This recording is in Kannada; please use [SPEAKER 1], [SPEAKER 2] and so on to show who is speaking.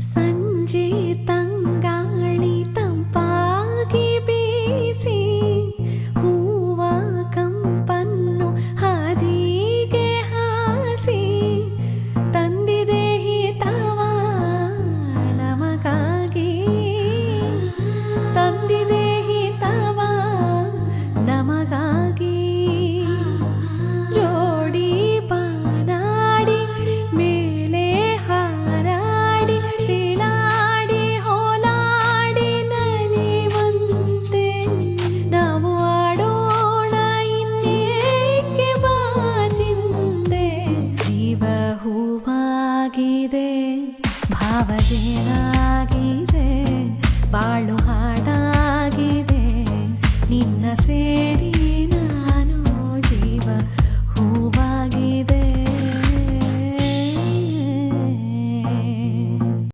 [SPEAKER 1] ಸಂಜೆ ತಂಗಾಳಿ ತಂಪಾಗಿ ಬೀಸಿ ಹೂವ ಕಂಪನ್ನು ಹಾದಿಗೆ ಹಾಸಿ ತಂದಿದೆ ಹಿತವ ನಮಗಾಗಿ, ತಂದಿದೆ ಹಿತವ ನಮಗಾಗಿ. ಜೋಡಿ ಬಾನಾಡಿ ಮೇಲೆ ಹಾರಾಡಿ ತೇಲಾಡಿ ಹೋಲಾಡಿ ನಲಿವಂತೆ ನಾವು ಆಡೋಣ ಇನ್ನೇಕೆ ಬಾಚಿಂದೆ. ಜೀವ ಹೂವಾಗಿದೆ, ಭಾವ ಜೇನಾಗಿದೆ, ಬಾಳು ಹಾಡಾಗಿದೆ ನಿನ್ನ ಸೇರಿ